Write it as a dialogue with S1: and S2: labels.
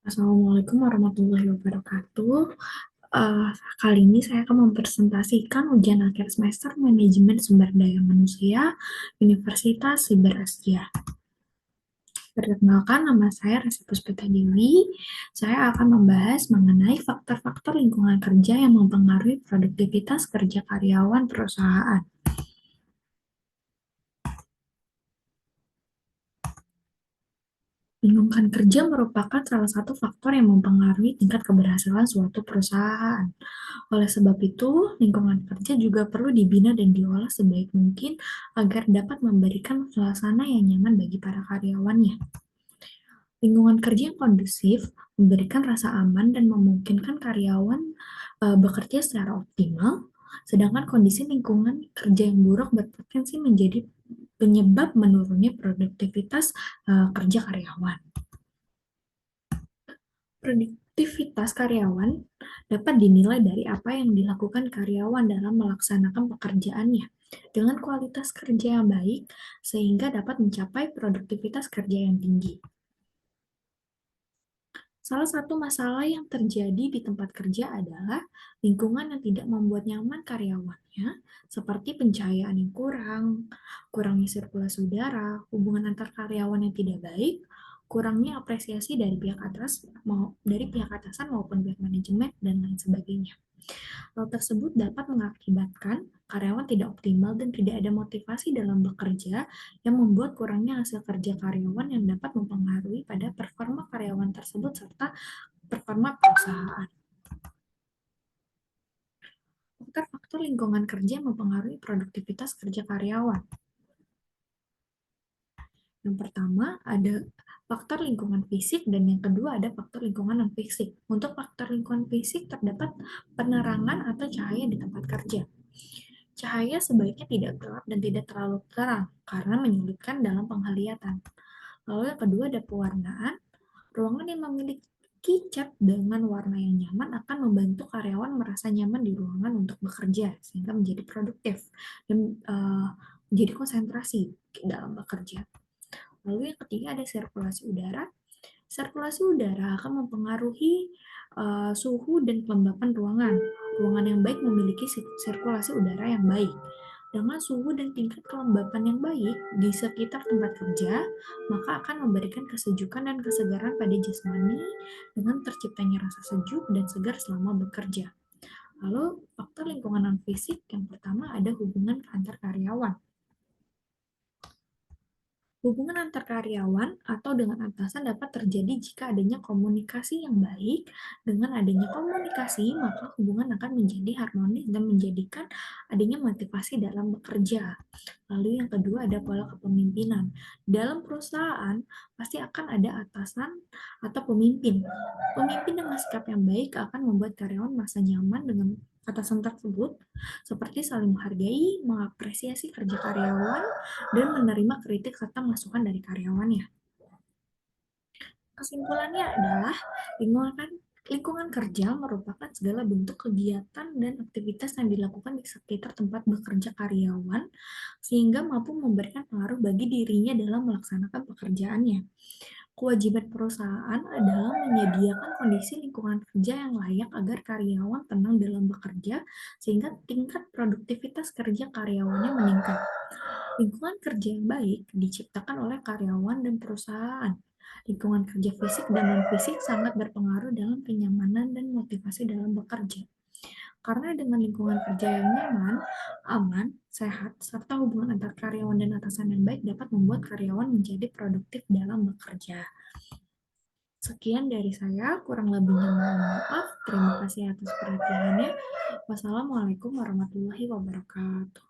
S1: Assalamualaikum warahmatullahi wabarakatuh. Eh, Kali ini saya akan mempresentasikan ujian akhir semester Manajemen Sumber Daya Manusia Universitas Siber Asia. Perkenalkan, nama saya Resi Puspita Dewi. Saya akan membahas mengenai faktor-faktor lingkungan kerja yang mempengaruhi produktivitas kerja karyawan perusahaan. Lingkungan kerja merupakan salah satu faktor yang mempengaruhi tingkat keberhasilan suatu perusahaan. Oleh sebab itu, lingkungan kerja juga perlu dibina dan diolah sebaik mungkin agar dapat memberikan suasana yang nyaman bagi para karyawannya. Lingkungan kerja yang kondusif memberikan rasa aman dan memungkinkan karyawan bekerja secara optimal, sedangkan kondisi lingkungan kerja yang buruk berpotensi menjadi penyebab menurunnya produktivitas kerja karyawan. Produktivitas karyawan dapat dinilai dari apa yang dilakukan karyawan dalam melaksanakan pekerjaannya dengan kualitas kerja yang baik sehingga dapat mencapai produktivitas kerja yang tinggi. Salah satu masalah yang terjadi di tempat kerja adalah lingkungan yang tidak membuat nyaman karyawannya, seperti pencahayaan yang kurang, kurangnya sirkulasi udara, hubungan antar karyawan yang tidak baik, kurangnya apresiasi dari pihak atas, dari pihak atasan maupun pihak manajemen, dan lain sebagainya. Hal tersebut dapat mengakibatkan karyawan tidak optimal dan tidak ada motivasi dalam bekerja yang membuat kurangnya hasil kerja karyawan yang dapat mempengaruhi pada performa karyawan tersebut serta performa perusahaan. Faktor-faktor lingkungan kerja mempengaruhi produktivitas kerja karyawan. Yang pertama ada faktor lingkungan fisik dan yang kedua ada faktor lingkungan non-fisik. Untuk faktor lingkungan fisik terdapat penerangan atau cahaya di tempat kerja. Cahaya sebaiknya tidak gelap dan tidak terlalu terang karena menyulitkan dalam penglihatan. Lalu yang kedua ada pewarnaan. Ruangan yang memiliki cat dengan warna yang nyaman akan membantu karyawan merasa nyaman di ruangan untuk bekerja sehingga menjadi produktif dan menjadi konsentrasi dalam bekerja. Lalu yang ketiga ada sirkulasi udara. Sirkulasi udara akan mempengaruhi suhu dan kelembapan ruangan. Ruangan yang baik memiliki sirkulasi udara yang baik. Dengan suhu dan tingkat kelembapan yang baik di sekitar tempat kerja, maka akan memberikan kesejukan dan kesegaran pada jasmani dengan terciptanya rasa sejuk dan segar selama bekerja. Lalu, faktor lingkungan non-fisik yang pertama ada hubungan antar karyawan. Hubungan antar karyawan atau dengan atasan dapat terjadi jika adanya komunikasi yang baik. Dengan adanya komunikasi, maka hubungan akan menjadi harmonis dan menjadikan adanya motivasi dalam bekerja. Lalu yang kedua ada pola kepemimpinan. Dalam perusahaan pasti akan ada atasan atau pemimpin. Pemimpin dengan sikap yang baik akan membuat karyawan merasa nyaman dengan atasan tersebut, seperti saling menghargai, mengapresiasi kerja karyawan, dan menerima kritik serta masukan dari karyawannya. Kesimpulannya adalah lingkungan lingkungan kerja merupakan segala bentuk kegiatan dan aktivitas yang dilakukan di sekitar tempat bekerja karyawan sehingga mampu memberikan pengaruh bagi dirinya dalam melaksanakan pekerjaannya. Kewajiban perusahaan adalah menyediakan kondisi lingkungan kerja yang layak agar karyawan tenang dalam bekerja sehingga tingkat produktivitas kerja karyawannya meningkat. Lingkungan kerja yang baik diciptakan oleh karyawan dan perusahaan. Lingkungan kerja fisik dan non-fisik sangat berpengaruh dalam kenyamanan dan motivasi dalam bekerja. Karena dengan lingkungan kerja yang nyaman, aman, sehat, serta hubungan antar karyawan dan atasan yang baik dapat membuat karyawan menjadi produktif dalam bekerja. Sekian dari saya, kurang lebihnya mohon maaf. Terima kasih atas perhatiannya. Wassalamualaikum warahmatullahi wabarakatuh.